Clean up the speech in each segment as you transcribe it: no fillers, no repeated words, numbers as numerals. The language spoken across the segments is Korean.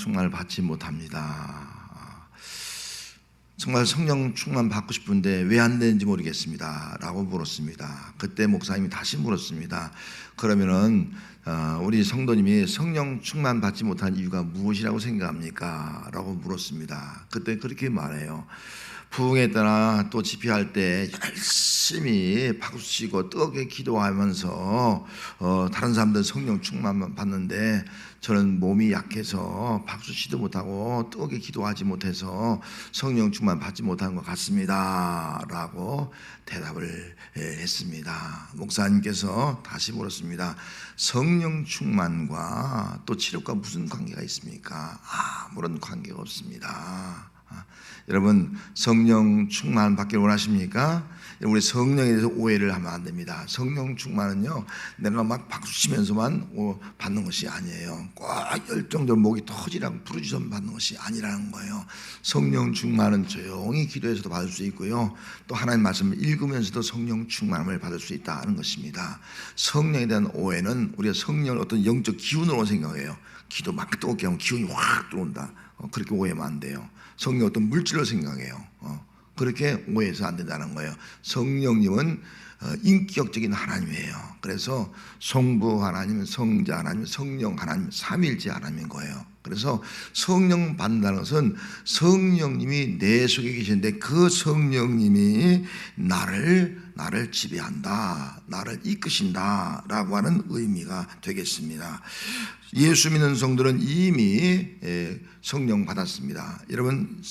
충만을 받지 못합니다. 정말 성령 충만 받고 싶은데 왜 안 되는지 모르겠습니다 라고 물었습니다. 그때 목사님이 다시 물었습니다. 그러면은 우리 성도님이 성령 충만 받지 못한 이유가 무엇이라고 생각합니까? 라고 물었습니다. 그때 그렇게 말해요. 부흥회 때나 또 집회할 때 열심히 박수치고 뜨겁게 기도하면서 다른 사람들은 성령 충만만 받는데 저는 몸이 약해서 박수치도 못하고 뜨겁게 기도하지 못해서 성령 충만 받지 못한 것 같습니다 라고 대답을 했습니다. 목사님께서 다시 물었습니다. 성령 충만과 또 치료과 무슨 관계가 있습니까? 아무런 관계가 없습니다. 여러분, 성령 충만 받기를 원하십니까? 우리 성령에 대해서 오해를 하면 안 됩니다. 성령 충만은요, 내가 막 박수치면서만 받는 것이 아니에요. 꼭 열정적으로 목이 터지라고 부르짖으면 받는 것이 아니라는 거예요. 성령 충만은 조용히 기도해서도 받을 수 있고요, 또 하나님 말씀을 읽으면서도 성령 충만을 받을 수 있다는 것입니다. 성령에 대한 오해는 우리가 성령을 어떤 영적 기운으로 생각해요. 기도 막 뜨겁게 하면 기운이 확 들어온다. 그렇게 오해하면 안 돼요. 성령 어떤 물질로 생각해요. 그렇게 오해해서 안 된다는 거예요. 성령님은 인격적인 하나님이에요. 그래서 성부 하나님, 성자 하나님, 성령 하나님, 삼일째 하나님인 거예요. 그래서 성령 받는다는 것은 성령님이 내 속에 계시는데 그 성령님이 나를 지배한다, 나를 이끄신다 라고 하는 의미가 되겠습니다. 예수 믿는 성도는 이미 성령 받았습니다. 여러분,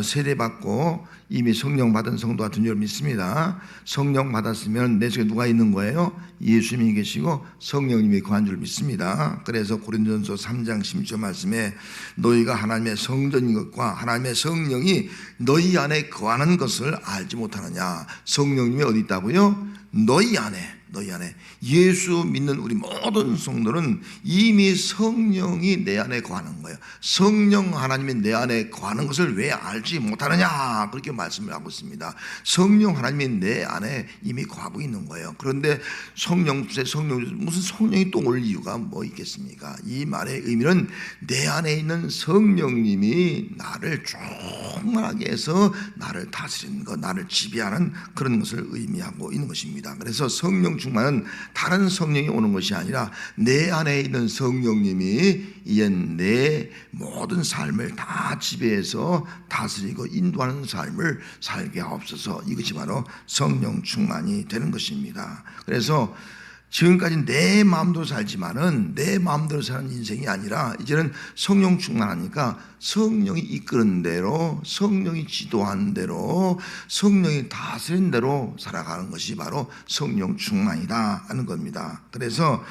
세례받고 이미 성령 받은 성도 같은 줄 믿습니다. 성령 받았으면 내 속에 누가 있는 거예요? 예수님이 계시고 성령님이 거한 줄 믿습니다. 그래서 고린도전서 3장 16절 말씀에 너희가 하나님의 성전인 것과 하나님의 성령이 너희 안에 거하는 것을 알지 못하느냐. 성령님이 어디 있다고요? 너희 안에. 예수 믿는 우리 모든 성도는 이미 성령이 내 안에 거하는 거예요. 성령 하나님이 내 안에 거하는 것을 왜 알지 못하느냐, 그렇게 말씀을 하고 있습니다. 성령 하나님이 내 안에 이미 거하고 있는 거예요. 그런데 무슨 성령이 또 올 이유가 뭐 있겠습니까? 이 말의 의미는 내 안에 있는 성령님이 나를 충만하게 해서 나를 다스리는 것, 나를 지배하는 그런 것을 의미하고 있는 것입니다. 그래서 성령 충만은 다른 성령이 오는 것이 아니라 내 안에 있는 성령님이 이제 내 모든 삶을 다 지배해서 다스리고 인도하는 삶을 살게 하옵소서. 이것이 바로 성령 충만이 되는 것입니다. 그래서 지금까지 내 마음대로 살지만은 내 마음대로 사는 인생이 아니라 이제는 성령 충만하니까 성령이 이끄는 대로, 성령이 지도하는 대로, 성령이 다스린 대로 살아가는 것이 바로 성령 충만이다 하는 겁니다. 그래서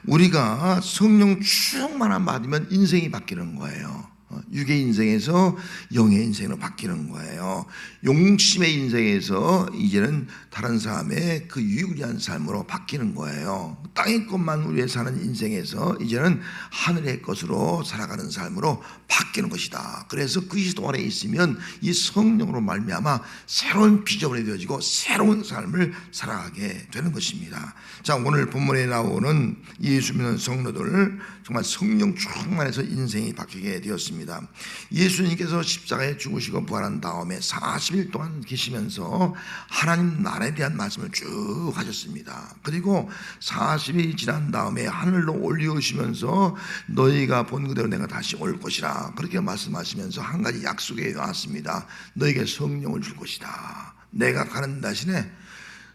우리가 성령 충만함 받으면 인생이 바뀌는 거예요. 육의 인생에서 영의 인생으로 바뀌는 거예요. 용심의 인생에서 이제는 다른 사람의 그 유익한 삶으로 바뀌는 거예요. 땅의 것만 위해 사는 인생에서 이제는 하늘의 것으로 살아가는 삶으로 바뀌는 것이다. 그래서 그리스도 안에 있으면 이 성령으로 말미암아 새로운 비전이 되어지고 새로운 삶을 살아가게 되는 것입니다. 자, 오늘 본문에 나오는 예수 믿는 성도들 정말 성령 충만해서 인생이 바뀌게 되었습니다. 예수님께서 십자가에 죽으시고 부활한 다음에 40일 동안 계시면서 하나님 나라에 대한 말씀을 쭉 하셨습니다. 그리고 40일이 지난 다음에 하늘로 올리우시면서 너희가 본 그대로 내가 다시 올 것이라 그렇게 말씀하시면서 한 가지 약속이 나왔습니다. 너에게 성령을 줄 것이다. 내가 가는 대신에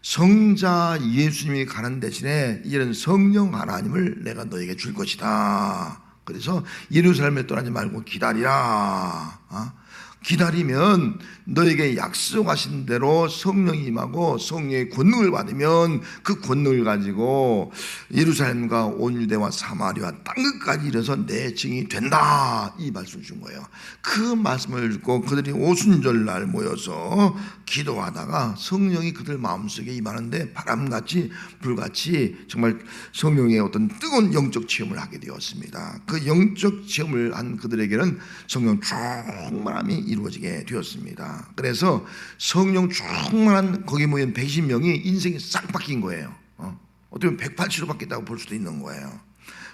성자 예수님이 가는 대신에 이런 성령 하나님을 내가 너에게 줄 것이다. 그래서 예루살렘에 떠나지 말고 기다리라. 기다리면 너에게 약속하신 대로 성령이 임하고 성령의 권능을 받으면 그 권능을 가지고 예루살렘과 온 유대와 사마리아 땅끝까지 이르러서 내 증인이 된다. 이 말씀을 준 거예요. 그 말씀을 듣고 그들이 오순절날 모여서 기도하다가 성령이 그들 마음속에 임하는데 바람같이 불같이 정말 성령의 어떤 뜨거운 영적 체험을 하게 되었습니다. 그 영적 체험을 한 그들에게는 성령 충만함이 이루어지게 되었습니다. 그래서 성령 충만한 거기 모인 120명이 인생이 싹 바뀐 거예요. 어떻게 보면 180도 바뀌었다고 볼 수도 있는 거예요.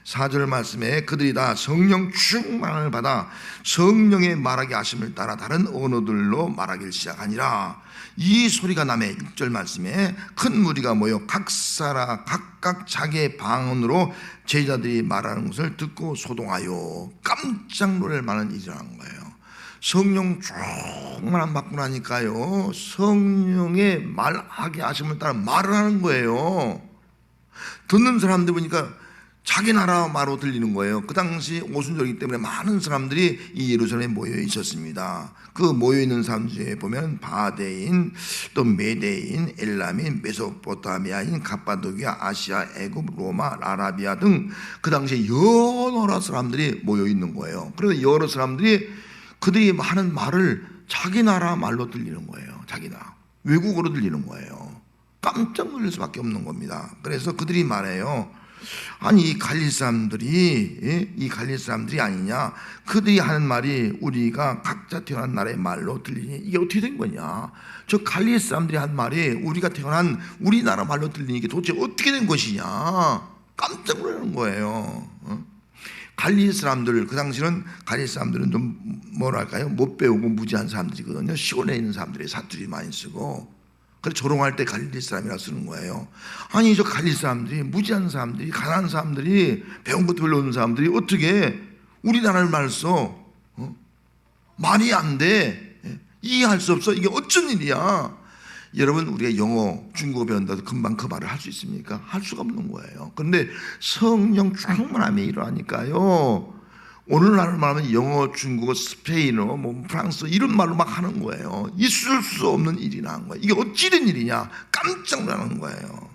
4절 말씀에 그들이 다 성령 충만을 받아 성령의 말하게 하심을 따라 다른 언어들로 말하기를 시작하니라. 이 소리가 나매 6절 말씀에 큰 무리가 모여 각각 자기의 방언으로 제자들이 말하는 것을 듣고 소동하여 깜짝 놀랄 만한 일이 일어난 거예요. 성령 충만함 받고 나니까요, 성령의 말하게 하심을 따라 말을 하는 거예요. 듣는 사람들 보니까 자기 나라 말로 들리는 거예요. 그 당시 오순절이기 때문에 많은 사람들이 이 예루살렘에 모여 있었습니다. 그 모여 있는 사람 중에 보면 바데인, 또 메데인, 엘람인, 메소포타미아인, 갑바도기아, 아시아, 애굽, 로마, 아라비아 등 그 당시에 여러 나라 사람들이 모여 있는 거예요. 그래서 여러 사람들이 그들이 하는 말을 자기 나라 말로 들리는 거예요. 자기 나라 외국어로 들리는 거예요. 깜짝 놀랄 수밖에 없는 겁니다. 그래서 그들이 말해요. 아니 이 갈릴 사람들이 아니냐, 그들이 하는 말이 우리가 각자 태어난 나라의 말로 들리니 이게 어떻게 된 거냐, 저 갈릴 사람들이 한 말이 우리가 태어난 우리나라 말로 들리니 이게 도대체 어떻게 된 것이냐, 깜짝 놀라는 거예요. 갈릴 사람들, 그 당시는 갈릴 사람들은 좀 뭐랄까요, 못 배우고 무지한 사람들이거든요. 시골에 있는 사람들이 사투리 많이 쓰고, 그래서 조롱할 때 갈릴 사람이라 쓰는 거예요. 아니 저 갈릴 사람들이, 무지한 사람들이, 가난한 사람들이, 배운 것도 별로 없는 사람들이 어떻게 우리나라를 말 써? 말이 안 돼. 이해할 수 없어. 이게 어쩐 일이야. 여러분 우리가 영어, 중국어 배운다고 금방 그 말을 할 수 있습니까? 할 수가 없는 거예요. 그런데 성령 충만함이 일어나니까요, 오늘날 말하면 영어, 중국어, 스페인어, 뭐 프랑스어 이런 말로 막 하는 거예요. 있을 수 없는 일이 난 거예요. 이게 어찌 된 일이냐, 깜짝 놀라는 거예요.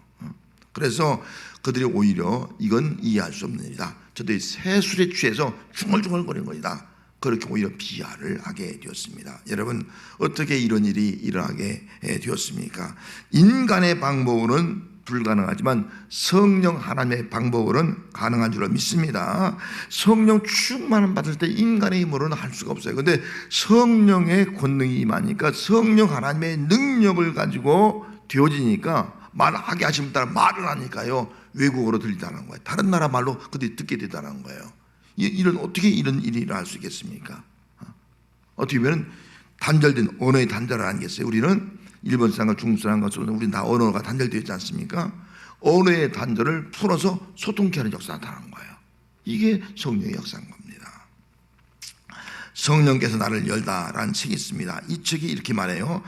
그래서 그들이 오히려 이건 이해할 수 없는 일이다, 저들이 새 술에 취해서 중얼중얼거리는 것이다, 그렇게 오히려 비하를 하게 되었습니다. 여러분 어떻게 이런 일이 일어나게 되었습니까? 인간의 방법으로는 불가능하지만 성령 하나님의 방법으로는 가능한 줄로 믿습니다. 성령 충만함 받을 때 인간의 힘으로는 할 수가 없어요. 그런데 성령의 권능이 임하니까, 성령 하나님의 능력을 가지고 되어지니까, 말하게 하심에 따라 말을 하니까요, 외국어로 들리다는 거예요. 다른 나라 말로 그들이 듣게 되다는 거예요. 어떻게 이런 일이 일어날 수 있겠습니까? 어떻게 보면 단절된 언어의 단절을 아니겠어요? 우리는 일본 사람과 중국 사람과 우리는 다 언어가 단절되어 있지 않습니까? 언어의 단절을 풀어서 소통케 하는 역사가 나타나는 거예요. 이게 성령의 역사인 겁니다. 성령께서 나를 열다라는 책이 있습니다. 이 책이 이렇게 말해요.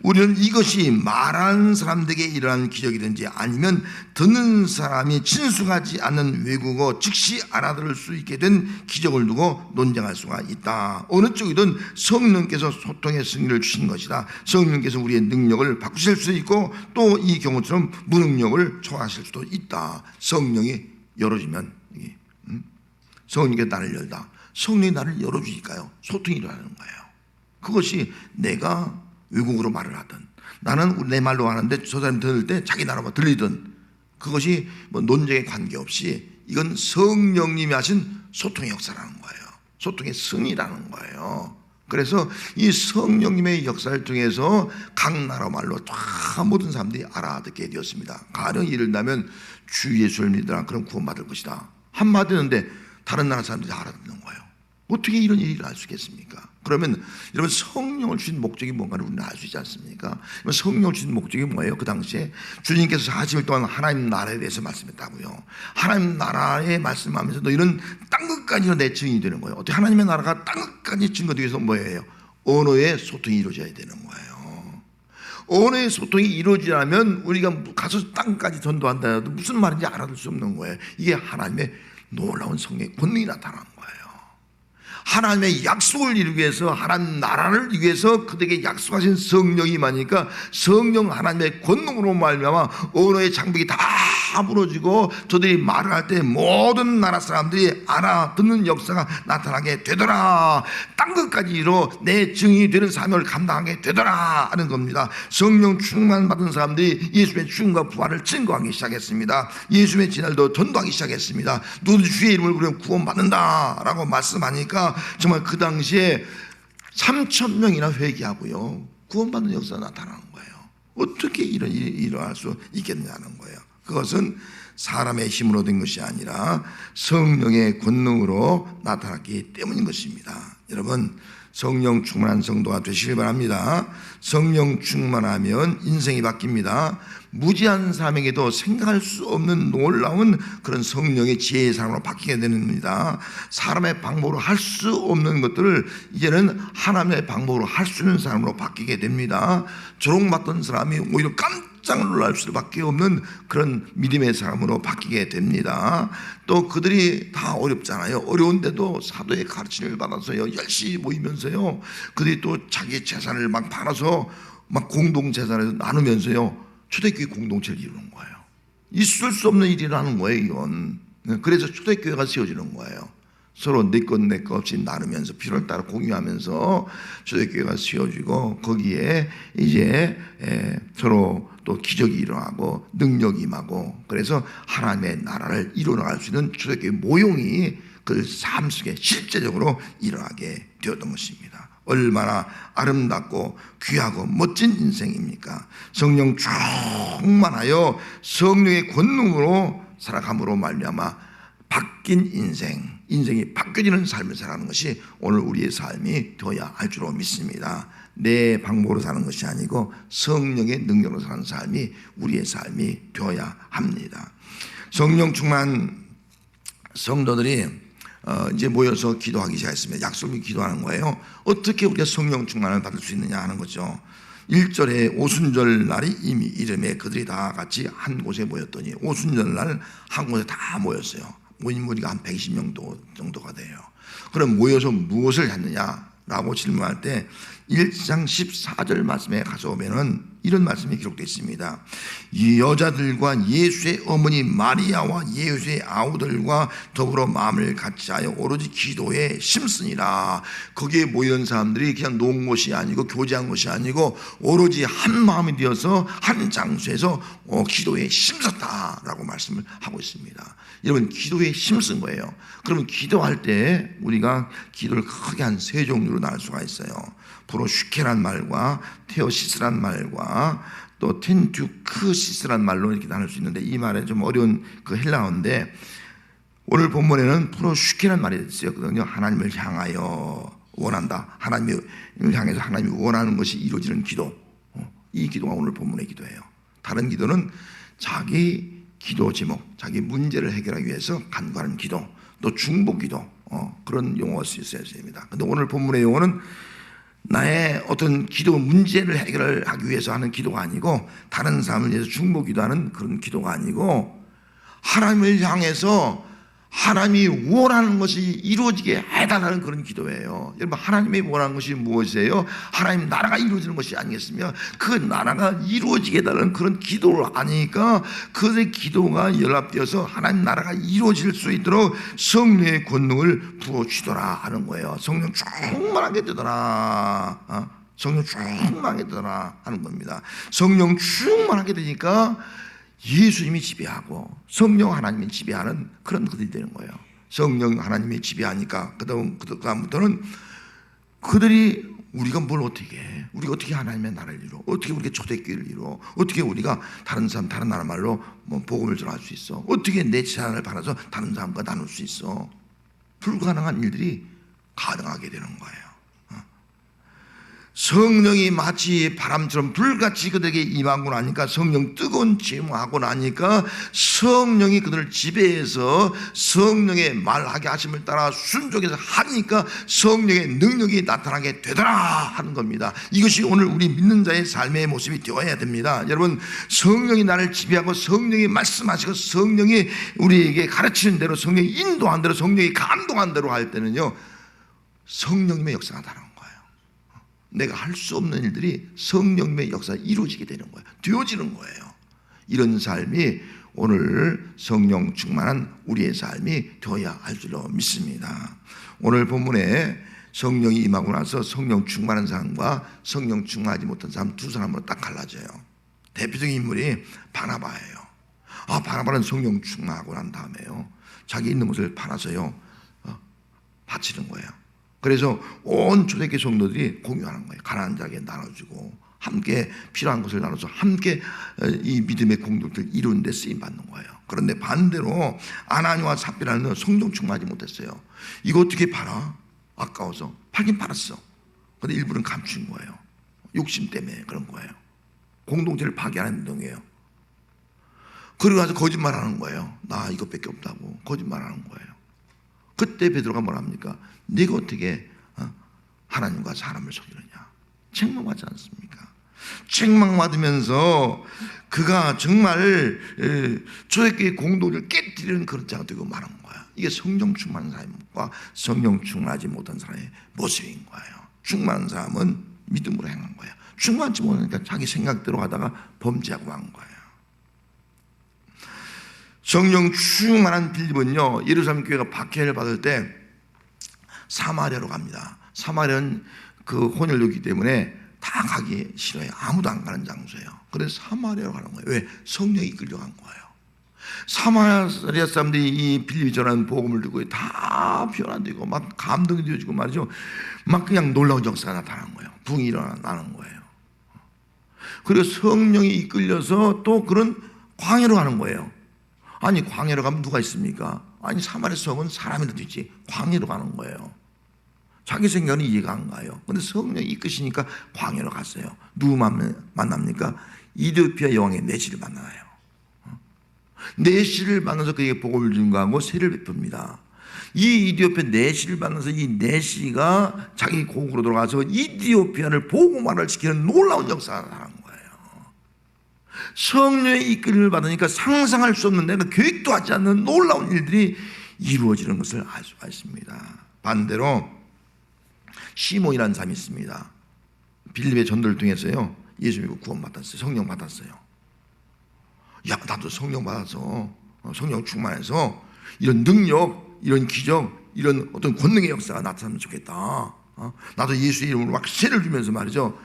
우리는 이것이 말하는 사람들에게 일어나는 기적이든지 아니면 듣는 사람이 친숙하지 않는 외국어 즉시 알아들을 수 있게 된 기적을 두고 논쟁할 수가 있다. 어느 쪽이든 성령께서 소통의 승리를 주신 것이다. 성령께서 우리의 능력을 바꾸실 수도 있고, 또 이 경우처럼 무능력을 초월하실 수도 있다. 성령이 열어주면, 성령께서 나를 열다, 성령이 나를 열어주니까요, 소통이 일어나는 거예요. 그것이 내가 외국어로 말을 하든, 나는 내 말로 하는데 저 사람이 들을 때 자기 나라로 들리든, 그것이 뭐 논쟁에 관계없이 이건 성령님이 하신 소통의 역사라는 거예요. 소통의 승리라는 거예요. 그래서 이 성령님의 역사를 통해서 각 나라 말로 다 모든 사람들이 알아듣게 되었습니다. 가령 예를 들면 주 예수를 믿으라 그럼 구원받을 것이다 한마디 했는데 다른 나라 사람들이 알아듣는 거예요. 어떻게 이런 일이 일어날 수 있겠습니까? 그러면 여러분 성령을 주신 목적이 뭔가를 우리는 알 수 있지 않습니까? 성령을 주신 목적이 뭐예요? 그 당시에 주님께서 40일 동안 하나님 나라에 대해서 말씀했다고요. 하나님 나라에 말씀하면서 너희는 땅끝까지 내 증인이 되는 거예요. 어떻게 하나님의 나라가 땅끝까지 증거되기 위해서 뭐예요? 언어의 소통이 이루어져야 되는 거예요. 언어의 소통이 이루어지려면 우리가 가서 땅까지 전도한다 해도 무슨 말인지 알아들 수 없는 거예요. 이게 하나님의 놀라운 성령의 권능이 나타난 거예요. 하나님의 약속을 이루기 위해서, 하나님 나라를 이루기 위해서 그들에게 약속하신 성령이 임하니까 성령 하나님의 권능으로 말미암아 언어의 장벽이 다 무너지고 저들이 말을 할 때 모든 나라 사람들이 알아듣는 역사가 나타나게 되더라. 땅끝까지 이뤄 내 증인이 되는 사명을 감당하게 되더라 하는 겁니다. 성령 충만 받은 사람들이 예수의 죽음과 부활을 증거하기 시작했습니다. 예수의 진날도 전도하기 시작했습니다. 누구든지 주의 이름을 부르면 구원받는다 라고 말씀하니까 정말 그 당시에 3,000명이나 회개하고요, 구원받는 역사가 나타나는 거예요. 어떻게 이런 일이 일어날 수 있겠냐는 거예요. 그것은 사람의 힘으로 된 것이 아니라 성령의 권능으로 나타났기 때문인 것입니다. 여러분, 성령 충만한 성도가 되시길 바랍니다. 성령 충만하면 인생이 바뀝니다. 무지한 사람에게도 생각할 수 없는 놀라운 그런 성령의 지혜의 사람으로 바뀌게 됩니다. 사람의 방법으로 할 수 없는 것들을 이제는 하나님의 방법으로 할 수 있는 사람으로 바뀌게 됩니다. 조롱받던 사람이 오히려 깜짝 놀랄 수밖에 없는 그런 믿음의 사람으로 바뀌게 됩니다. 또 그들이 다 어렵잖아요. 어려운데도 사도의 가르침을 받아서요, 열심히 모이면서요, 그들이 또 자기 재산을 막 팔아서 막 공동 재산을 나누면서요, 초대교회 공동체를 이루는 거예요. 있을 수 없는 일이라는 거예요, 이건. 그래서 초대교회가 세워지는 거예요. 서로 내 것 내 것 없이 나누면서 필요를 따라 공유하면서 초대교회가 세워지고, 거기에 이제 서로 또 기적이 일어나고 능력이 임하고, 그래서 하나님의 나라를 이루어나갈 수 있는 초대교회 모형이 그 삶 속에 실제적으로 일어나게 되었던 것입니다. 얼마나 아름답고 귀하고 멋진 인생입니까? 성령 충만하여 성령의 권능으로 살아감으로 말미암아 바뀐 인생이 바뀌어지는 삶을 살아가는 것이 오늘 우리의 삶이 되어야 할 줄로 믿습니다. 내 방법으로 사는 것이 아니고 성령의 능력으로 사는 삶이 우리의 삶이 되어야 합니다. 성령 충만 성도들이 이제 모여서 기도하기 시작했습니다. 약속이 기도하는 거예요. 어떻게 우리가 성령 충만을 받을 수 있느냐 하는 거죠. 1절에 오순절 날이 이미 이름에 그들이 다 같이 한 곳에 모였더니, 오순절 날 한 곳에 다 모였어요. 모인 무리가 한 120명 정도가 돼요. 그럼 모여서 무엇을 했느냐라고 질문할 때 1장 14절 말씀에 가서 보면은 이런 말씀이 기록되어 있습니다. 이 여자들과 예수의 어머니 마리아와 예수의 아우들과 더불어 마음을 같이하여 오로지 기도에 심쓰니라. 거기에 모이는 사람들이 그냥 놓은 것이 아니고 교제한 것이 아니고 오로지 한 마음이 되어서 한 장소에서 기도에 심었다라고 말씀을 하고 있습니다. 여러분, 기도에 심쓴 거예요. 그러면 기도할 때 우리가 기도를 크게 한 세 종류로 나눌 수가 있어요. 프로슈케란 말과 테오시스란 말과 또 텐투크시스란 말로 이렇게 나눌 수 있는데, 이 말에 좀 어려운 그 헬라어인데, 오늘 본문에는 프로슈케란 말이 쓰였거든요. 하나님을 향하여 원한다. 하나님을 향해서 하나님이 원하는 것이 이루어지는 기도. 이 기도가 오늘 본문의 기도예요. 다른 기도는 자기 기도 제목, 자기 문제를 해결하기 위해서 간구하는 기도, 또 중보 기도, 그런 용어가 쓰여야 됩니다. 근데 오늘 본문의 용어는 나의 어떤 기도 문제를 해결하기 위해서 하는 기도가 아니고, 다른 사람을 위해서 중보 기도하는 그런 기도가 아니고, 하나님을 향해서 하나님이 원하는 것이 이루어지게 해달라는 그런 기도예요. 여러분, 하나님이 원하는 것이 무엇이에요? 하나님 나라가 이루어지는 것이 아니겠습니까? 그 나라가 이루어지게 해달라는 그런 기도를 하니까 그의 기도가 연합되어서 하나님 나라가 이루어질 수 있도록 성령의 권능을 부어주더라 하는 거예요. 성령 충만하게 되더라. 성령 충만하게 되더라 하는 겁니다. 성령 충만하게 되니까 예수님이 지배하고 성령 하나님이 지배하는 그런 그들이 되는 거예요. 성령 하나님이 지배하니까 그다음부터는 그들이 우리가 뭘 어떻게 해? 우리가 어떻게 하나님의 나라를 이루어? 어떻게 우리가 초대교회를 이루어? 어떻게 우리가 다른 사람 다른 나라 말로 복음을 전할 수 있어? 어떻게 내 재산을 팔아서 다른 사람과 나눌 수 있어? 불가능한 일들이 가능하게 되는 거예요. 성령이 마치 바람처럼 불같이 그들에게 임하고 나니까, 성령 뜨거운 제모하고 나니까 성령이 그들을 지배해서 성령의 말하게 하심을 따라 순종해서 하니까 성령의 능력이 나타나게 되더라 하는 겁니다. 이것이 오늘 우리 믿는 자의 삶의 모습이 되어야 됩니다. 여러분, 성령이 나를 지배하고 성령이 말씀하시고 성령이 우리에게 가르치는 대로, 성령이 인도한 대로, 성령이 감동한 대로 할 때는요, 성령님의 역사가 다른 거예요. 내가 할 수 없는 일들이 성령님의 역사가 이루어지게 되는 거예요. 되어지는 거예요. 이런 삶이 오늘 성령 충만한 우리의 삶이 되어야 할 줄로 믿습니다. 오늘 본문에 성령이 임하고 나서 성령 충만한 사람과 성령 충만하지 못한 사람 두 사람으로 딱 갈라져요. 대표적인 인물이 바나바예요. 바나바는 성령 충만하고 난 다음에요, 자기 있는 것을 팔아서요 바치는 거예요. 그래서 온 초대교회 성도들이 공유하는 거예요. 가난한 자에게 나눠주고 함께 필요한 것을 나눠서 함께 이 믿음의 공동체를 이루는 데 쓰임 받는 거예요. 그런데 반대로 아나니와 삽비라는 성령 충만하지 못했어요. 이거 어떻게 팔아? 아까워서 팔긴 팔았어. 근데 일부는 감춘 거예요. 욕심 때문에 그런 거예요. 공동체를 파괴하는 행동이에요. 그리고 가서 거짓말하는 거예요. 나 이것밖에 없다고 거짓말하는 거예요. 그때 베드로가 뭐라 합니까? 네가 어떻게 하나님과 사람을 속이느냐? 책망하지 않습니까? 책망받으면서 그가 정말 초대교회 공동체를 깨뜨리는 그런 자가 되고 말한 거야. 이게 성령 충만한 사람과 성령 충만하지 못한 사람의 모습인 거예요. 충만한 사람은 믿음으로 행한 거예요. 충만하지 못하니까 자기 생각대로 하다가 범죄하고 한 거예요. 성령 충만한 빌립은요, 예루살렘 교회가 박해를 받을 때 사마리아로 갑니다. 사마리아는 그 혼혈이기 때문에 다 가기 싫어요. 아무도 안 가는 장소예요. 그래서 사마리아로 가는 거예요. 왜? 성령이 끌려간 거예요. 사마리아 사람들이 이 빌립이 전하는 복음을 듣고 다 변화되고 막 감동이 되어지고 말이죠. 막 그냥 놀라운 역사가 나타나는 거예요. 붕이 일어나는 거예요. 그리고 성령이 이끌려서 또 그런 광야로 가는 거예요. 아니 광야로 가면 누가 있습니까? 아니 사마리아 성은 사람이라도 있지. 광야로 가는 거예요. 자기 생각은 이해가 안 가요. 근데 성령이 이끄시니까 광야로 갔어요. 누구 만납니까? 이디오피아 여왕의 내시를 만나요. 내시를 만나서 그에게 복음을 증거하고 세를 베풉니다. 이 이디오피아 내시를 만나서 이 내시가 자기 고국으로 돌아가서 이디오피아를 복음화를 시키는 놀라운 역사가 나타난 거예요. 성령의 이끌림을 받으니까 상상할 수 없는, 내가 계획도 하지 않는 놀라운 일들이 이루어지는 것을 알 수가 있습니다. 반대로 시몬이라는 사람이 있습니다. 빌립의 전도를 통해서요, 예수 믿고 구원 받았어요. 성령 받았어요. 야, 나도 성령 받아서 성령 충만해서 이런 능력, 이런 기적, 이런 어떤 권능의 역사가 나타나면 좋겠다. 나도 예수의 이름으로 막 세를 주면서 말이죠,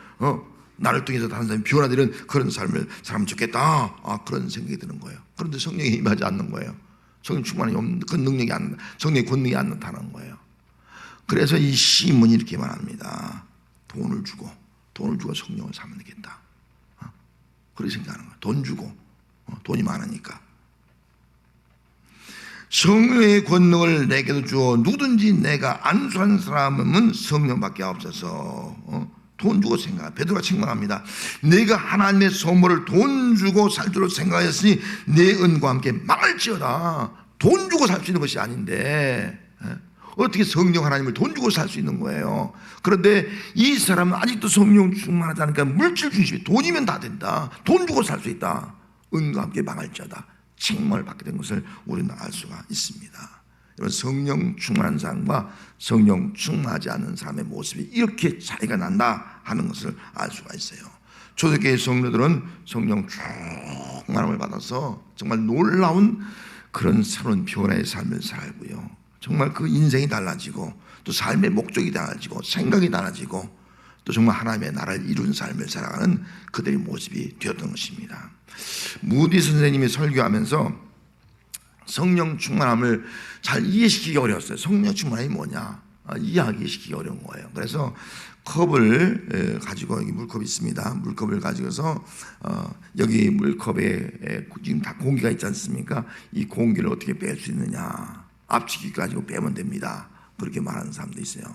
나를 통해서 다른 사람이 변화되는 그런 삶을 살면 좋겠다. 그런 생각이 드는 거예요. 그런데 성령이 임하지 않는 거예요. 성령 충만이 없는 그 능력이 안, 성령의 권능이 안 나타나는 거예요. 그래서 이 시몬이 이렇게 말합니다. 돈을 주고 성령을 사면 되겠다. 그렇게 생각하는 거예요. 돈 주고, 돈이 많으니까. 성령의 권능을 내게도 주어 누구든지 내가 안수한 사람은 성령밖에 없어서 돈 주고 생각. 베드로가 책망합니다. 내가 하나님의 선물을 돈 주고 살 줄로 생각했으니 내 은과 함께 망할지어다. 돈 주고 살 수 있는 것이 아닌데 어떻게 성령 하나님을 돈 주고 살 수 있는 거예요? 그런데 이 사람은 아직도 성령 충만하지 않으니까 물질 중심이, 돈이면 다 된다. 돈 주고 살 수 있다. 은과 함께 망할지어다. 책망을 받게 된 것을 우리는 알 수가 있습니다. 성령 충만한 사람과 성령 충만하지 않은 사람의 모습이 이렇게 차이가 난다 하는 것을 알 수가 있어요. 초대교회 성도들은 성령 충만함을 받아서 정말 놀라운 그런 새로운 변화의 삶을 살고요, 정말 그 인생이 달라지고 또 삶의 목적이 달라지고 생각이 달라지고 또 정말 하나님의 나라를 이룬 삶을 살아가는 그들의 모습이 되었던 것입니다. 무디 선생님이 설교하면서 성령 충만함을 잘 이해시키기 어려웠어요. 성령 충만함이 뭐냐, 이해하기 어려운 거예요. 그래서 컵을 가지고, 여기 물컵이 있습니다. 물컵을 가지고서 여기 물컵에 지금 다 공기가 있지 않습니까? 이 공기를 어떻게 뺄 수 있느냐, 압축기 가지고 빼면 됩니다. 그렇게 말하는 사람도 있어요.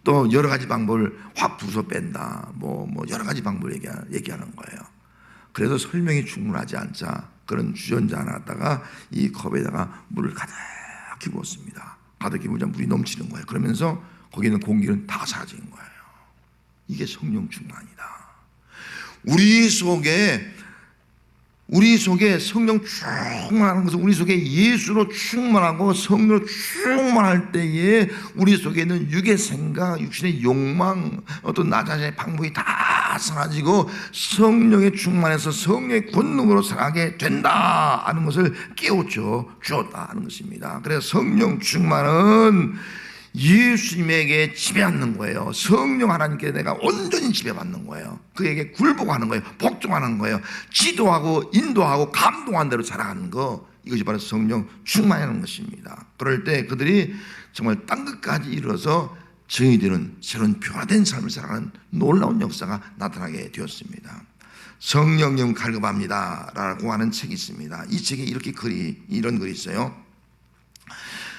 또 여러 가지 방법을 확 부숴 뺀다, 뭐 여러 가지 방법을 얘기하는 거예요. 그래서 설명이 충분하지 않자 그런 주전자 하나 갖다가 이 컵에다가 물을 가득히 부었습니다. 가득히 부으자 물이 넘치는 거예요. 그러면서 거기 있는 공기는 다 사라진 거예요. 이게 성령 충만이다. 우리 속에 성령 충만한 것은 우리 속에 예수로 충만하고 성령으로 충만할 때에 우리 속에 있는 육의 생각, 육신의 욕망, 어떤 나 자신의 방법이 다 사라지고 성령에 충만해서 성령의 권능으로 살아가게 된다 하는 것을 깨우쳐 주었다 하는 것입니다. 그래서 성령 충만은 예수님에게 지배받는 거예요. 성령 하나님께 내가 온전히 지배받는 거예요. 그에게 굴복하는 거예요. 복종하는 거예요. 지도하고 인도하고 감동한 대로 살아가는 거, 이것이 바로 성령 충만하는 것입니다. 그럴 때 그들이 정말 땅끝까지 이르러서 증인되는 새로운 변화된 삶을 살아가는 놀라운 역사가 나타나게 되었습니다. 성령님 갈급합니다라고 하는 책이 있습니다. 이 책에 이런 글이 있어요.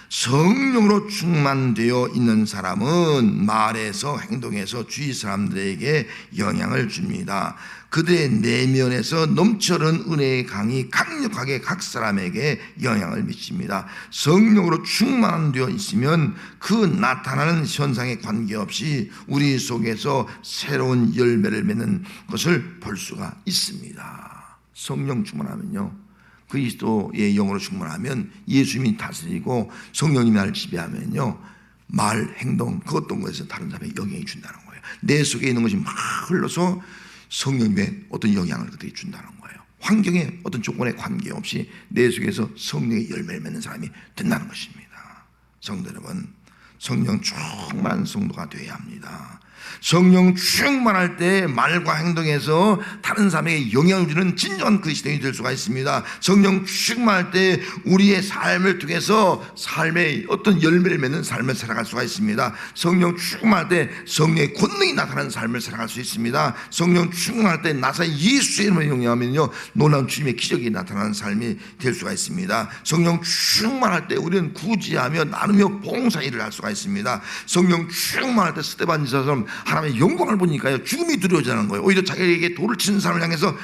성령으로 충만되어 있는 사람은 말에서 행동에서 주위 사람들에게 영향을 줍니다. 그들의 내면에서 넘쳐흐르는 은혜의 강이 강력하게 각 사람에게 영향을 미칩니다. 성령으로 충만되어 있으면 그 나타나는 현상에 관계없이 우리 속에서 새로운 열매를 맺는 것을 볼 수가 있습니다. 성령 충만하면요, 그리스도의 영으로 충만하면, 예수님이 다스리고 성령님이 나를 지배하면요, 말, 행동, 그 어떤 것에서 다른 사람에게 영향이 준다는 거예요. 내 속에 있는 것이 막 흘러서 성령님의 어떤 영향을 그들이 준다는 거예요. 환경에 어떤 조건에 관계없이 내 속에서 성령의 열매를 맺는 사람이 된다는 것입니다. 성도 여러분, 성령 충만한 성도가 되어야 합니다. 성령 충만할 때 말과 행동에서 다른 사람에게 영향을 주는 진정한 그리스도인이 될 수가 있습니다. 성령 충만할 때 우리의 삶을 통해서 삶의 어떤 열매를 맺는 삶을 살아갈 수가 있습니다. 성령 충만할 때 성령의 권능이 나타나는 삶을 살아갈 수 있습니다. 성령 충만할 때 나사 예수의 이름을 영위하면요, 놀라운 주님의 기적이 나타나는 삶이 될 수가 있습니다. 성령 충만할 때 우리는 구제하며 나누며 봉사일을 할 수가 있습니다. 성령 충만할 때 스데반 지사처럼 하나님의 영광을 보니까요, 죽음이 두려워지는 거예요. 오히려 자기에게 돌을 치는 사람을 향해서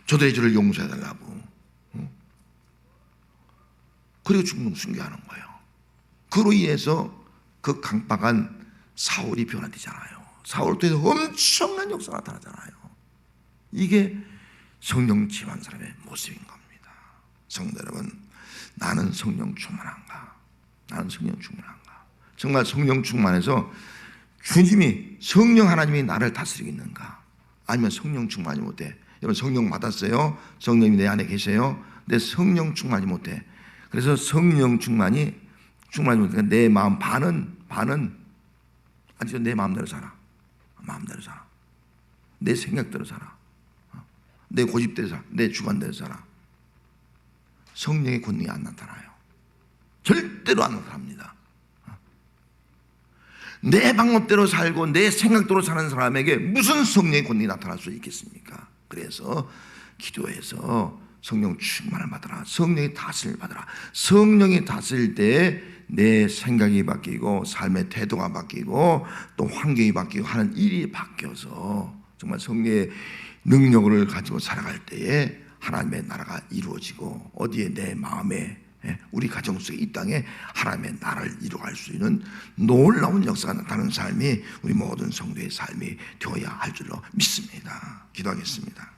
저들의 죄를 용서해달라고, 그리고 죽음을 순교하는 거예요. 그로 인해서 그 강박한 사울이 변화되잖아요. 사울 때도 엄청난 역사가 나타나잖아요. 이게 성령 충만한 사람의 모습인 겁니다. 성도 여러분, 나는 성령 충만한가? 나는 성령 충만한가? 정말 성령 충만해서 주님이, 성령 하나님이 나를 다스리고 있는가? 아니면 성령 충만하지 못해? 여러분, 성령 받았어요? 성령이 내 안에 계세요? 내 성령 충만하지 못해. 그래서 성령 충만하지 못해. 내 마음 반은 아직 내 마음대로 살아. 마음대로 살아. 내 생각대로 살아. 내 고집대로 살아. 내 주관대로 살아. 성령의 권능이 안 나타나요. 절대로 안 나타납니다. 내 방법대로 살고 내 생각대로 사는 사람에게 무슨 성령의 권능이 나타날 수 있겠습니까? 그래서 기도해서 성령 충만을 받아라. 성령의 다스림을 받아라. 성령이 다스릴 때 내 생각이 바뀌고 삶의 태도가 바뀌고 또 환경이 바뀌고 하는 일이 바뀌어서 정말 성령의 능력을 가지고 살아갈 때에 하나님의 나라가 이루어지고, 어디에 내 마음에, 우리 가정 속에 이 땅에 하나님의 나라를 이루어갈 수 있는 놀라운 역사가 나타나는 삶이 우리 모든 성도의 삶이 되어야 할 줄로 믿습니다. 기도하겠습니다.